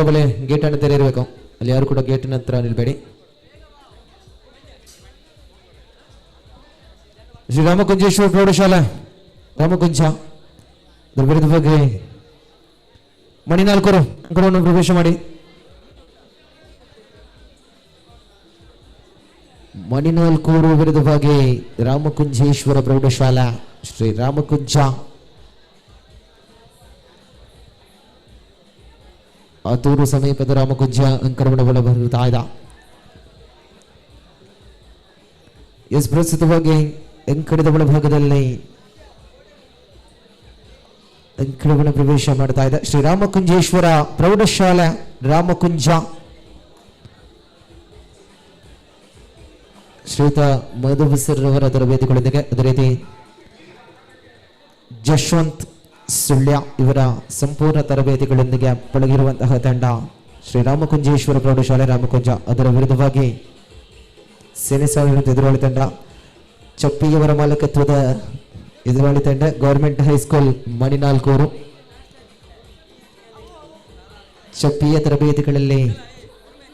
ಬಲೆ ಗೇಟ್ ಅನ್ನು ತೆರೆಯಬೇಕು. ಅಲ್ಲಿ ಯಾರು ಕೂಡ ಗೇಟಿನ ಹತ್ರ ನಿಲ್ಬೇಡಿ. ಶ್ರೀ ರಾಮಕುಂಜೇಶ್ವರ ಪ್ರೌಢಶಾಲಾ ರಾಮಕುಂಜ ಅದರ ವಿರುದ್ಧ ಬಗ್ಗೆ ಮಣಿನಾಲ್ಕರು ಅಂಕಣವನ್ನು ಪ್ರವೇಶ ಮಾಡಿ. ಮಣಿನಾಲ್ಕೂರು ವಿರುದ್ಧವಾಗಿ ರಾಮಕುಂಜೇಶ್ವರ ಪ್ರೌಢಶಾಲಾ ಶ್ರೀ ರಾಮಕುಂಜ ಆತೂರು ಸಮೀಪದ ರಾಮಕುಂಜ ಅಂಕಣವನ್ನು ಬರುತ್ತಾ ಇದ್ದ. ಪ್ರಸ್ತುತವಾಗಿ ಅಂಕಣದ ಒಳಭಾಗದಲ್ಲಿ ಅಂಕಣವನ್ನು ಪ್ರವೇಶ ಮಾಡ್ತಾ ಇದೆ ಶ್ರೀ ರಾಮಕುಂಜೇಶ್ವರ ಪ್ರೌಢಶಾಲಾ ರಾಮಕುಂಜ. ಶ್ರೀಯುತ ಮಧುಬಸರ್ ಅವರ ತರಬೇತಿಗಳೊಂದಿಗೆ ಅದೇ ರೀತಿ ಜಶ್ವಂತ್ ಸುಳ್ಯ ಇವರ ಸಂಪೂರ್ಣ ತರಬೇತಿಗಳೊಂದಿಗೆ ಪಳಗಿರುವಂತಹ ತಂಡ ಶ್ರೀ ರಾಮಕುಂಜೇಶ್ವರ ಪ್ರೌಢಶಾಲೆ ರಾಮಕುಂಜ. ಅದರ ವಿರುದ್ಧವಾಗಿ ಸೇನೆಸಾಲ ಎದುರಾಳಿ ತಂಡ ಚಪ್ಪಿಯವರ ಮಾಲಕತ್ವದ ಎದುರಾಳಿ ತಂಡ ಗೌರ್ಮೆಂಟ್ ಹೈಸ್ಕೂಲ್ ಮಣಿನಾಲ್ಕೂರು. ಚಪ್ಪಿಯ ತರಬೇತಿಗಳಲ್ಲಿ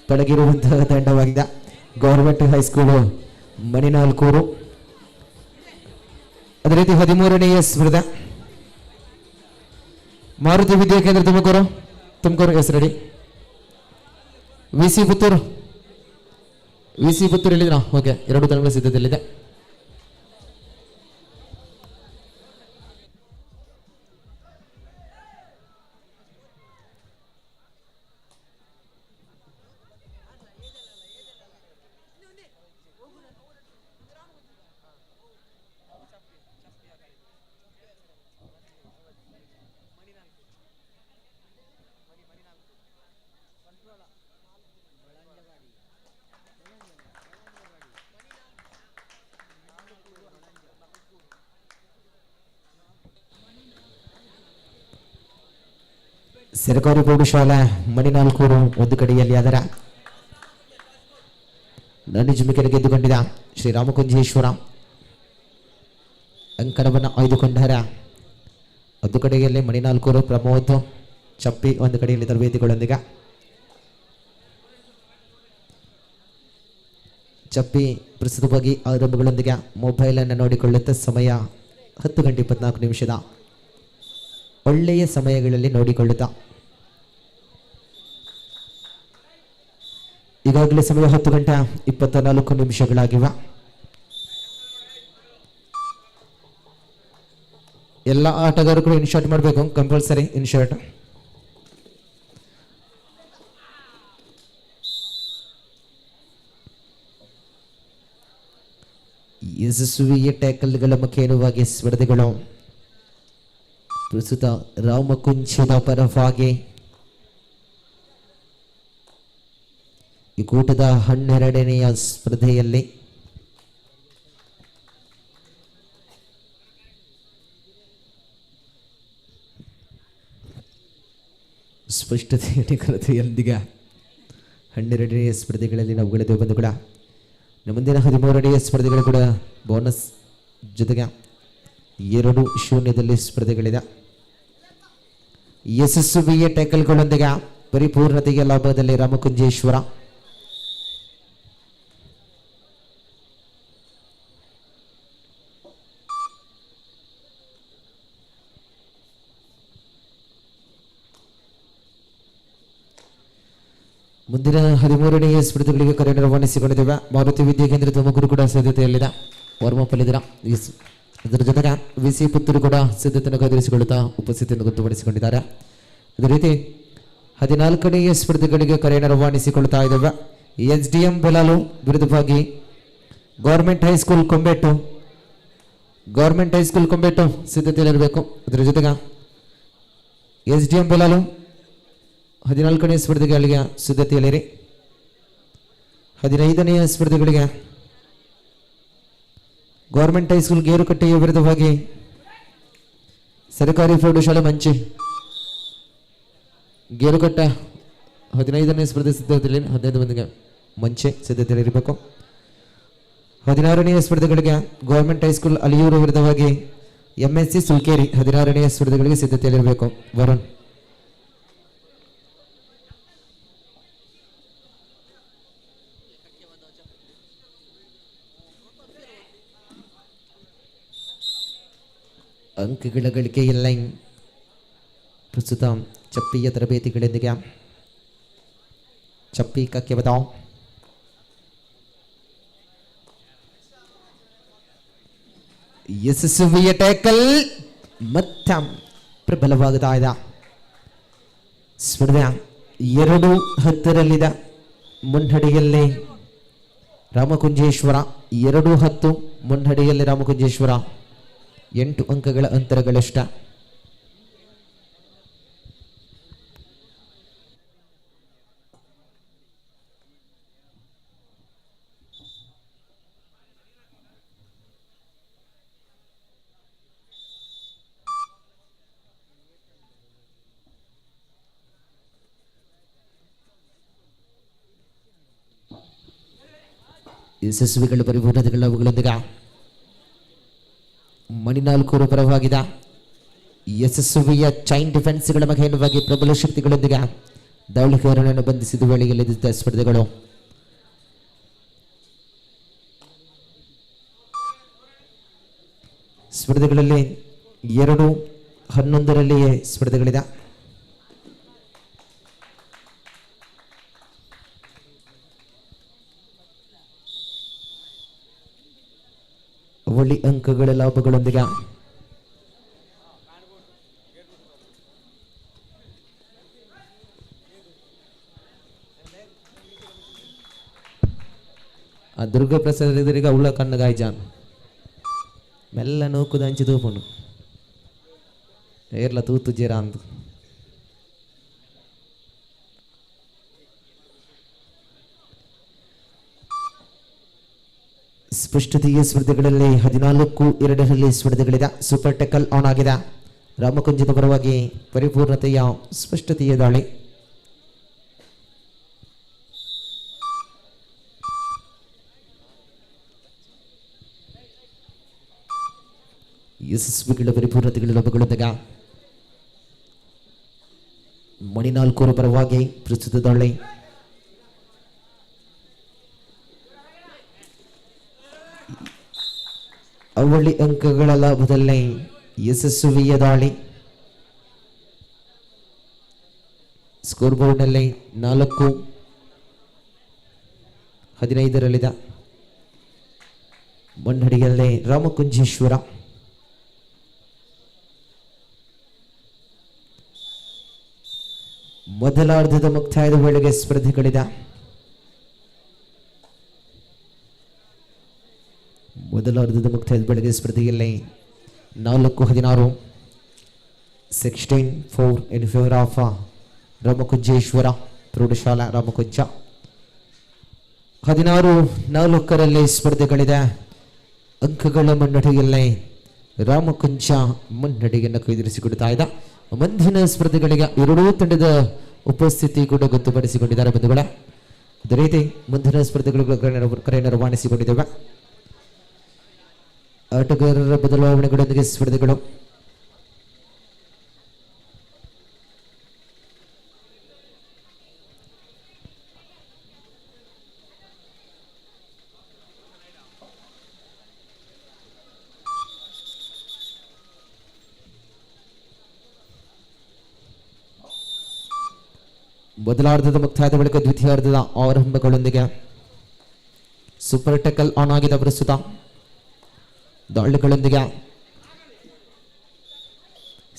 ಪಳಗಿರುವಂತಹ ತಂಡವಾಗಿದೆ ಗೌರ್ಮೆಂಟ್ ಹೈಸ್ಕೂಲು ಮಣಿನಾಲ್ಕೂರು. ಅದೇ ರೀತಿ 13ನೇ ಸ್ಪರ್ಧೆ Maruti Vidya Kendra Tumakuru yes ready. VC Puttur ಎಲ್ಲಿದ್ದೀರಾ? ಓಕೆ, 2 ತಂಡಗಳ ಸಿದ್ಧತೆಯಲ್ಲಿದೆ. ಸರ್ಕಾರಿ ಪ್ರೌಢಶಾಲಾ ಮಣಿನಾಲ್ಕೂರು ಒಂದು ಕಡೆಯಲ್ಲಿ ಅದರ ನನಿಜುಮಿಕೆಯನ್ನು ಗೆದ್ದುಕೊಂಡಿದ್ದ ಶ್ರೀ ರಾಮಕುಂಜೇಶ್ವರ ಅಂಕಣವನ್ನು ಆಯ್ದುಕೊಂಡರ. ಒಂದು ಕಡೆಯಲ್ಲಿ ಮಣಿನಾಲ್ಕೂರು ಪ್ರಮೋದ್ ಚಪ್ಪಿ ಒಂದು ಕಡೆಯಲ್ಲಿ ತರಬೇತಿಗಳೊಂದಿಗೆ. ಚಪ್ಪಿ ಪ್ರಸ್ತುತವಾಗಿ ಆರಂಭಗಳೊಂದಿಗೆ ಮೊಬೈಲ್ ಅನ್ನು ನೋಡಿಕೊಳ್ಳುತ್ತಾ ಸಮಯ 10:24 ಒಳ್ಳೆಯ ಸಮಯಗಳಲ್ಲಿ ನೋಡಿಕೊಳ್ಳುತ್ತಾ ಈಗಾಗಲೇ ಸಮಯ 10:24 ಎಲ್ಲ ಆಟಗಾರರು ಇನ್ಶರ್ಟ್ ಮಾಡಬೇಕು, ಕಂಪಲ್ಸರಿ ಇನ್ಶರ್ಟ್. ಯಶಸ್ವಿಯ ಟ್ಯಾಕಲ್ಗಳ ಮುಖೇನವಾಗಿ ಸ್ಪರ್ಧೆಗಳು ಪ್ರಸ್ತುತ ರಾಮಕುಂಜದ ಪರವಾಗಿ ಈ ಕೂಟದ 12ನೇ ಸ್ಪರ್ಧೆಯಲ್ಲಿ ಸ್ಪಷ್ಟತೆಯ ನಿಖರತೆಯೊಂದಿಗೆ 12ನೇ ಸ್ಪರ್ಧೆಗಳಲ್ಲಿ ನಾವು ಗೆಳೆದು ಬಂದು ಕೂಡ ಮುಂದಿನ 13ನೇ ಸ್ಪರ್ಧೆಗಳು ಕೂಡ ಬೋನಸ್ ಜೊತೆಗೆ 2-0 ಸ್ಪರ್ಧೆಗಳಿದೆ. ಯಶಸ್ವಿಯ ಟ್ಯಾಕಲ್ಗಳೊಂದಿಗೆ ಪರಿಪೂರ್ಣತೆಯ ಲಾಭದಲ್ಲಿ ರಾಮಕುಂಜೇಶ್ವರ. ಮುಂದಿನ 13ನೇ ಸ್ಪರ್ಧೆಗಳಿಗೆ ಕರೆಯನ್ನು ರವಾನಿಸಿಕೊಂಡಿದ್ದೇವೆ. ಮಾರುತಿ ವಿದ್ಯಾ ಕೇಂದ್ರ ತುಮಕೂರು ಕೂಡ ಸಿದ್ಧತೆಯಲ್ಲಿದೆ, ವಾರ್ಮಪ್ ಅಲ್ಲಿದ್ದೀರಾ. ಅದರ ಜೊತೆಗೆ ವಿಸಿ ಪುತ್ತೂರು ಕೂಡ ಸಿದ್ಧತೆಯನ್ನು ಕಾಯ್ದಿರಿಸಿಕೊಳ್ಳುತ್ತಾ ಉಪಸ್ಥಿತಿಯನ್ನು ಗೊತ್ತುಪಡಿಸಿಕೊಂಡಿದ್ದಾರೆ. ಅದೇ ರೀತಿ 14ನೇ ಸ್ಪರ್ಧೆಗಳಿಗೆ ಕರೆಯನ್ನು ರವಾನಿಸಿಕೊಳ್ತಾ ಇದ್ದೇವೆ. SDM ಬೆಲಾಲು ವಿರುದ್ಧವಾಗಿ ಗೌರ್ಮೆಂಟ್ ಹೈಸ್ಕೂಲ್ ಕೊಂಬೆಟ್ಟು ಸಿದ್ಧತೆಯಲ್ಲಿರಬೇಕು. ಅದರ ಜೊತೆಗೆ SDM ಬೆಲಾಲು 14ನೇ ಸ್ಪರ್ಧೆಗಳಿಗೆ ಸಿದ್ಧತೆಯಲ್ಲಿರಿ. 15ನೇ ಸ್ಪರ್ಧೆಗಳಿಗೆ ಗೌರ್ಮೆಂಟ್ ಹೈಸ್ಕೂಲ್ ಗೇರುಕಟ್ಟೆಯ ವಿರುದ್ಧವಾಗಿ ಸರ್ಕಾರಿ ಪ್ರೌಢಶಾಲೆ ಮಂಚಿ ಗೇರುಕಟ್ಟೆ 15ನೇ ಸ್ಪರ್ಧೆ ಸಿದ್ಧತೆಯಲ್ಲಿ 15 ಮಂದಿಗೆ ಮಂಚೆ ಸಿದ್ಧತೆಯಲ್ಲಿರಬೇಕು. 16ನೇ ಸ್ಪರ್ಧೆಗಳಿಗೆ ಗೌರ್ಮೆಂಟ್ ಹೈಸ್ಕೂಲ್ ಅಲಿಯೂರು ವಿರುದ್ಧವಾಗಿ MSC ಸುಲ್ಕೇರಿ 16ನೇ ಸ್ಪರ್ಧೆಗಳಿಗೆ ಸಿದ್ಧತೆಯಲ್ಲಿರಬೇಕು. ವರುಣ್ ಅಂಕಗಳ ಗಳಿಕೆಯಲ್ಲಿ ಪ್ರಸ್ತುತ ಚಪ್ಪಿಯ ತರಬೇತಿಗಳೊಂದಿಗೆ ಚಪ್ಪಿ ಕಕ್ಕೆ ಬತಾವ್ ಯಶಸ್ವಿಯ ಟ್ಯಾಕಲ್ ಮತ್ತೆ ಪ್ರಬಲವಾಗುತ್ತಾ ಇದೆ. ಸ್ಪರ್ಧೆ 2-10 ಮುನ್ನಡೆಯಲ್ಲಿ ರಾಮಕುಂಜೇಶ್ವರ. 2-10 ಮುನ್ನಡೆಯಲ್ಲಿ ರಾಮಕುಂಜೇಶ್ವರ. 8 ಅಂಕಗಳ ಅಂತರಗಳಷ್ಟ. ಯಶಸ್ವಿಗಳ ಪರಿಪೂರ್ಣತೆಗಳ ಅವುಗಳೊಂದಿಗೆ ಮಣಿನಾಲ್ಕೂರು ಪರವಾಗಿದೆ. ಯಶಸ್ವಿಯ ಚೈನ್ ಡಿಫೆನ್ಸ್ಗಳ ಮಗೇನುವಾಗಿ ಪ್ರಬಲ ಶಕ್ತಿಗಳೊಂದಿಗೆ ದಾಳಿಗಾರನನ್ನು ಬಂಧಿಸಿದ ವೇಳೆಯಲ್ಲಿ ಸ್ಪರ್ಧೆಗಳು ಸ್ಪರ್ಧೆಗಳಲ್ಲಿ 2-11 ಸ್ಪರ್ಧೆಗಳಿದೆ. ಅವಳಿ ಅಂಕಗಳ ಲಾಭಗಳೊಂದಿಗೆ ಆ ದುರ್ಗಾಪ್ರಸಾದ್ ಎದುರಿಗೆ ಅವಳ ಕಣ್ಣಗಾಯ್ಜಾನ್ ಮೆಲ್ಲ ನೋಕುದ ಹಂಚಿ ತೂಪುಂಡು ಏರ್ಲ ತೂತು ಜೀರ ಅಂದು ಸ್ಪಷ್ಟತೆಯ ಸ್ಪರ್ಧೆಗಳಲ್ಲಿ 14-2 ಸ್ಪರ್ಧೆಗಳಿದೆ. ಸೂಪರ್ ಟೆಕಲ್ ಆನ್ ಆಗಿದೆ. ರಾಮಕುಂಜದ ಪರವಾಗಿ ಪರಿಪೂರ್ಣತೆಯ ಸ್ಪಷ್ಟತೆಯ ದಾಳಿ. ಯಶಸ್ವಿಗಳ ಪರಿಪೂರ್ಣತೆಗಳ ಲಭಗಳೊಂದಿಗೆ ಮಣಿನಾಲ್ಕೂರು ಪರವಾಗಿ ಪ್ರಸ್ತುತ ದಾಳಿ. ಅವಳಿ ಅಂಕಗಳ ಲಾಭದಲ್ಲಿ ಯಶಸ್ವಿಯ ದಾಳಿ. ಸ್ಕೋರ್ ಬೋರ್ಡ್ನಲ್ಲಿ 4-15 ಮುನ್ನಡೆಯಲ್ಲಿ ರಾಮಕುಂಜೇಶ್ವರ. ಮೊದಲಾರ್ಧದ ಮುಕ್ತಾಯದ ವೇಳೆಗೆ ಸ್ಪರ್ಧೆಗಳಿದೆ. ಮೊದಲಾರ್ಧದ ಮುಕ್ತಾಯದ ವೇಳೆಗೆ ಸ್ಪರ್ಧೆಯಲ್ಲಿ 4-16 16-4 ಇನ್ ಫೇವರ್ ಆಫ್ ರಾಮಕುಂಜೇಶ್ವರ ಪ್ರೌಢಶಾಲಾ ರಾಮಕುಂಜ. 16-4 ಸ್ಪರ್ಧೆಗಳಿದೆ. ಅಂಕಗಳ ಮುನ್ನಡೆಯಲ್ಲಿ ರಾಮಕುಂಜ ಮುನ್ನಡೆಯನ್ನು ಕೈದಿರಿಸಿಕೊಡ್ತಾ ಇದೆ. ಮುಂದಿನ ಸ್ಪರ್ಧೆಗಳಿಗೆ 2 ತಂಡದ ಉಪಸ್ಥಿತಿ ಕೂಡ ಗೊತ್ತುಪಡಿಸಿಕೊಂಡಿದ್ದಾರೆ ಬಂಧುಗಳೇ. ಅದೇ ರೀತಿ ಮುಂದಿನ ಸ್ಪರ್ಧೆಗಳು ಕರೆಯನ್ನು ರವಾನಿಸಿಕೊಂಡಿದ್ದೇವೆ. ಆಟಗಾರರ ಬದಲಾವಣೆಗಳೊಂದಿಗೆ ಸ್ಪರ್ಧೆಗಳು ಮೊದಲಾರ್ಧದ ಮುಕ್ತಾಯದ ಬಳಿಕ ದ್ವಿತೀಯಾರ್ಧದ ಆರಂಭಗಳೊಂದಿಗೆ ಸೂಪರ್ ಟೆಕಲ್ ಆನ್ ಆಗಿದೆ. ಪ್ರಸ್ತುತ ದಾಳಿಗಳೊಂದಿಗೆ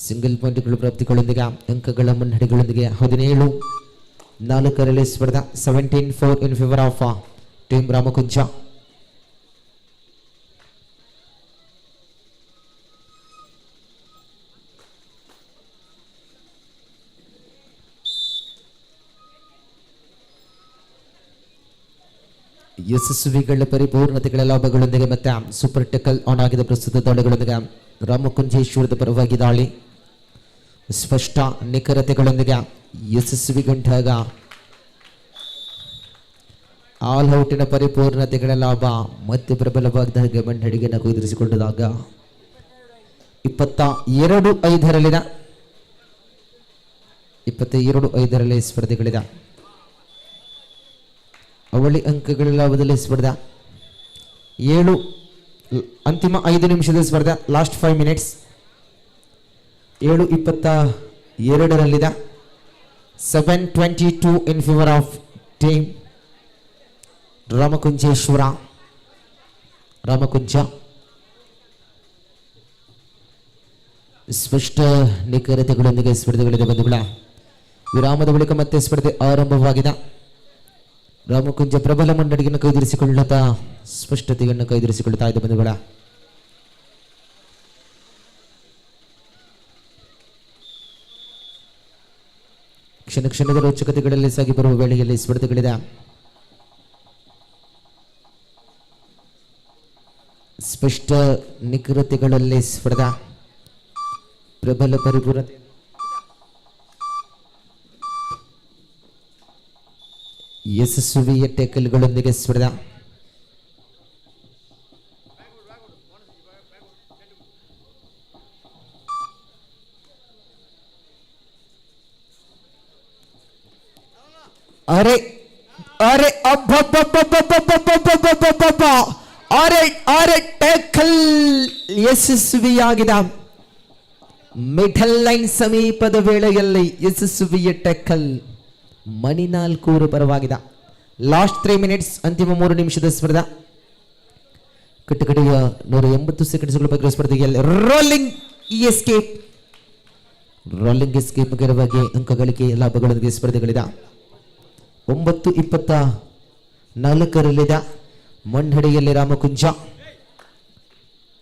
ಸಿಂಗಲ್ ಪಾಯಿಂಟ್ಗಳು ಪ್ರಾಪ್ತಿಗಳೊಂದಿಗೆ ಅಂಕಗಳ ಮುನ್ನಡೆಗಳೊಂದಿಗೆ 17-4 ಸ್ಪರ್ಧೆ 17-4 in favour of team Ramakunja. ಯಶಸ್ವಿಗಳ ಪರಿಪೂರ್ಣತೆಗಳ ಲಾಭಗಳೊಂದಿಗೆ ಮತ್ತೆ ಸೂಪರ್ ಟೆಕಲ್ ಆನ್ ಆಗಿದ ಪ್ರಸ್ತುತ ದಾಳಿಗಳೊಂದಿಗೆ ರಾಮಕುಂಜೇಶ್ವರದ ಪರವಾಗಿ ದಾಳಿ. ಸ್ಪಷ್ಟ ನಿಖರತೆಗಳೊಂದಿಗೆ ಯಶಸ್ವಿಗೊಂಡಾಗ ಆಲ್ ಔಟಿನ ಪರಿಪೂರ್ಣತೆಗಳ ಲಾಭ ಮತ್ತೆ ಪ್ರಬಲವಾದಾಗ ಮುನ್ನಡೆಯನ್ನು ಕುದುರಿಸಿಕೊಂಡಾಗ 22-5 ಸ್ಪರ್ಧೆಗಳಿದೆ. ಅವಳಿ ಅಂಕಗಳ ಲಾಭದಲ್ಲಿ ಸ್ಪರ್ಧೆ 7 ಅಂತಿಮ 5 ನಿಮಿಷದ ಸ್ಪರ್ಧೆ. Last 5 minutes. 7:22 7:22 in favour of team Ramakunjeshwara Ramakunja. ಸ್ಪಷ್ಟ ನಿಖರತೆಗಳೊಂದಿಗೆ ಸ್ಪರ್ಧೆಗಳಿದೆ ಬಂಧುಗಳ. ವಿರಾಮದ ಬಳಿಕ ಮತ್ತೆ ಸ್ಪರ್ಧೆ ಆರಂಭವಾಗಿದೆ. ರಾಮಕುಂಜ ಪ್ರಬಲ ಮುನ್ನಡೆಯನ್ನು ಕೈದಿರಿಸಿಕೊಳ್ಳುತ್ತಾ ಸ್ಪಷ್ಟತೆಯನ್ನು ಕೈದಿರಿಸಿಕೊಳ್ಳುತ್ತಾ ಇದೆ ಬಂಧುಗಳ. ಕ್ಷಣ ಕ್ಷಣದ ರೋಚಕತೆಗಳಲ್ಲಿ ಸಾಗಿ ಬರುವ ವೇಳೆಯಲ್ಲಿ ಸ್ಪರ್ಧೆಗಳಿದೆ. ಸ್ಪಷ್ಟ ನಿಖರತೆಗಳಲ್ಲಿ ಸ್ಪರ್ಧಾ ಪ್ರಬಲ ಪರಿಪೂರ್ಣತೆ ಯಶಸ್ವಿಯ ಟೇಕಲ್ಗಳೊಂದಿಗೆ ಸ್ಪರ್ಧಾ. ಅರೆ ಅರೆ ಅರೆ ಅರೆ ಟೇಕಲ್ ಯಶಸ್ವಿಯಾಗಿದೆ. ಮಿಡಲ್ ಲೈನ್ ಸಮೀಪದ ವೇಳೆಯಲ್ಲಿ ಯಶಸ್ವಿಯ ಟೇಕಲ್ ಮಣಿನಾಲ್ಕೂರು ಪರವಾಗಿದೆ. ಲಾಸ್ಟ್ 3 ಮಿನಿಟ್ಸ್, ಅಂತಿಮ 3 ನಿಮಿಷದ ಸ್ಪರ್ಧಾ. ಕಟ್ಟಕಡೆಯ 180 ಸೆಕೆಂಡ್ಸ್ಗಳ ಬಗ್ಗೆ ಸ್ಪರ್ಧೆಯಲ್ಲಿ ರೋಲಿಂಗ್ ಎಸ್ಕೇಪ್ ಗೆಲುವಾಗಿ ಅಂಕ ಗಳಿಕೆ ಲಾಭಗಳೊಂದಿಗೆ ಸ್ಪರ್ಧೆಗಳಿದೆ. 9:24 ಮುನ್ನಡೆಯಲ್ಲಿ ರಾಮಕುಂಜ.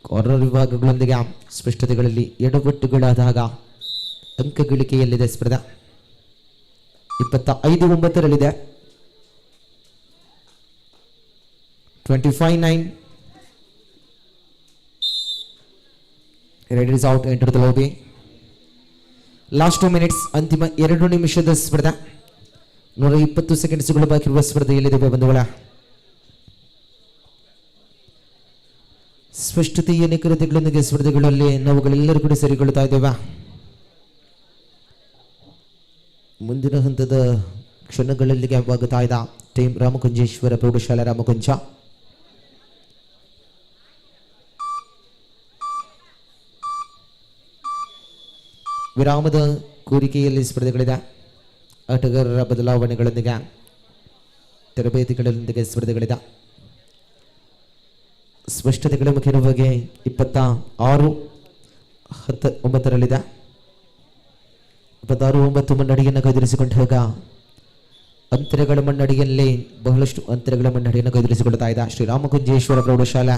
ಕಾರ್ನರ್ ವಿಭಾಗಗಳೊಂದಿಗೆ ಸ್ಪಷ್ಟತೆಗಳಲ್ಲಿ ಎಡವಟ್ಟುಗಳಾದಾಗ ಅಂಕ ಗಳಿಕೆಯಲ್ಲಿದೆ ಸ್ಪರ್ಧಾ. 25:9 25-9. Red is out, enter the lobby. Last 2 minutes, ಅಂತಿಮ 2 ನಿಮಿಷದ ಸ್ಪರ್ಧಾ. 120 ಸೆಕೆಂಡ್ಸ್ಗಳು ಬಾಕಿ ಇರುವ ಸ್ಪರ್ಧೆಯಲ್ಲಿದೆ ಬಂಧುಗಳ. ಸ್ಪಷ್ಟತೆಯ ನಿಖರತೆಗಳೊಂದಿಗೆ ಸ್ಪರ್ಧೆಗಳಲ್ಲಿ ನಾವುಗಳೆಲ್ಲರೂ ಕೂಡ ಸೇರಿಕೊಳ್ಳುತ್ತಾ ಇದ್ದೇವೆ. ಮುಂದಿನ ಹಂತದ ಕ್ಷಣಗಳಲ್ಲಿ ಆಗುತ್ತಾ ಇದ್ದ ಟೀಮ್ ರಾಮಕುಂಜೇಶ್ವರ ಪ್ರೌಢಶಾಲಾ ರಾಮಕುಂಜ. ವಿರಾಮದ ಕೋರಿಕೆಯಲ್ಲಿ ಸ್ಪರ್ಧೆಗಳಿದೆ. ಆಟಗಾರರ ಬದಲಾವಣೆಗಳೊಂದಿಗೆ ತರಬೇತಿಗಳೊಂದಿಗೆ ಸ್ಪರ್ಧೆಗಳಿದೆ. ಸ್ಪಷ್ಟತೆಗಳ ಮುಖ್ಯವಾಗಿ 26-9 26-9 ಮುನ್ನಡೆಯನ್ನು ಕೈದಿರಿಸಿಕೊಂಡಾಗ ಅಂತರಗಳ ಮುನ್ನಡೆಯಲ್ಲಿ ಬಹಳಷ್ಟು ಅಂತರಗಳ ಮುನ್ನಡೆಯನ್ನು ಕೈದಿರಿಸಿಕೊಳ್ಳುತ್ತಾ ಇದ್ದ ಶ್ರೀ ರಾಮಕುಂಜೇಶ್ವರ ಪ್ರೌಢಶಾಲಾ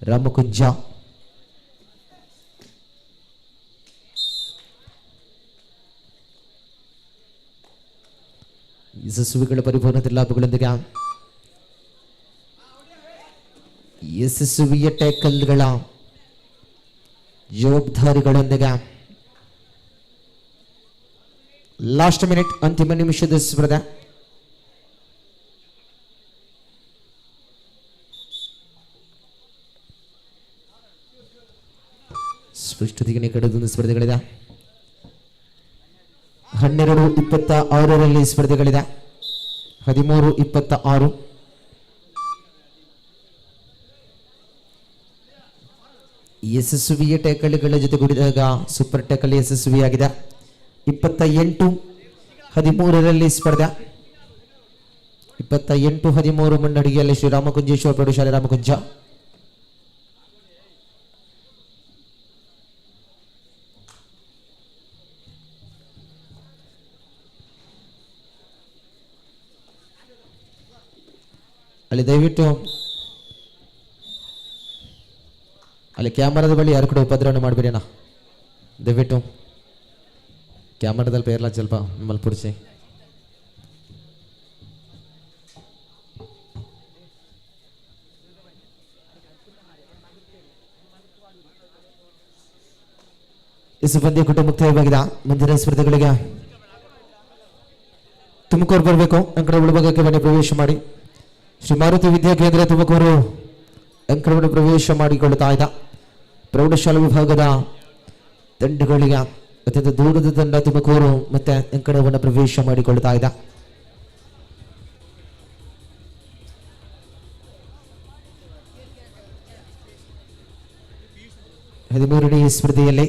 ರಾಮಕುಂಜ. ಯಶಸ್ವಿಗಳ ಪರಿಪೂರ್ಣತೆ ಲಾಭಗಳೊಂದಿಗೆ ಯಶಸ್ವಿಯ ಟ್ಯಾಕಲ್ಗಳ ಜವಾಬ್ದಾರಿಗಳೊಂದಿಗೆ ಲಾಸ್ಟ್ ಮಿನಿಟ್, ಅಂತಿಮ ನಿಮಿಷದ ಸ್ಪರ್ಧೆ. ಸ್ಪಷ್ಟತೆಗೆ ನಿಕಟದ ಸ್ಪರ್ಧೆಗಳಿದೆ. 12-26 ಸ್ಪರ್ಧೆಗಳಿದೆ. 13-26 ಯಶಸ್ವಿಯ ಟ್ಯಾಕಲ್ಗಳ ಜೊತೆಗೂಡಿದಾಗ ಸೂಪರ್ ಟ್ಯಾಕಲ್ ಯಶಸ್ವಿಯಾಗಿದೆ. 28-13 ಸ್ಪರ್ಧೆ. 28-13 ಮುನ್ನಡೆಯಲ್ಲಿ ಶ್ರೀ ರಾಮಕುಂಜೇಶ್ವರ ಪ್ರೌಢಶಾಲೆ ರಾಮಕುಂಜ. ಅಲ್ಲಿ ದಯವಿಟ್ಟು ಅಲ್ಲಿ ಕ್ಯಾಮರಾದ ಬಳಿ ಯಾರು ಕೂಡ ಉಪದ್ರವಣೆ ಮಾಡಬೇಡಿ ಅಣ್ಣ. ದಯವಿಟ್ಟು ಕ್ಯಾಮರಾದಲ್ಲಿ ಪೇರ್ಲ ಸ್ವಲ್ಪ ನಿಮ್ಮಲ್ಲಿ ಪುಡಿಸಿ. ಈ ಪಂದ್ಯ ಕುಟುಂಬ ಮುಕ್ತಾಯವಾಗಿದೆ. ಮುಂದಿನ ಸ್ಪರ್ಧೆಗಳಿಗೆ ತುಮಕೂರು ಬರಬೇಕು. ಅಂಕಣ ಉಳಭಾಗಕ್ಕೆ ಮನೆ ಪ್ರವೇಶ ಮಾಡಿ. ಶ್ರೀ ಮಾರುತಿ ವಿದ್ಯಾಕೇಂದ್ರ ತುಮಕೂರು ಅಂಕಣವನ್ನು ಪ್ರವೇಶ ಮಾಡಿಕೊಳ್ಳುತ್ತಾ ಇದ್ದ ಪ್ರೌಢಶಾಲಾ ವಿಭಾಗದ ತಂಡಗಳಿಗೆ ಅತ್ಯಂತ ದೂರದ ತಂಡ ತುಮಕೂರು ಮತ್ತೆ ಅಂಕಣವನ್ನು ಪ್ರವೇಶ ಮಾಡಿಕೊಳ್ಳುತ್ತಾ ಇದ್ದ. 13ನೇ ಸ್ಪರ್ಧೆಯಲ್ಲಿ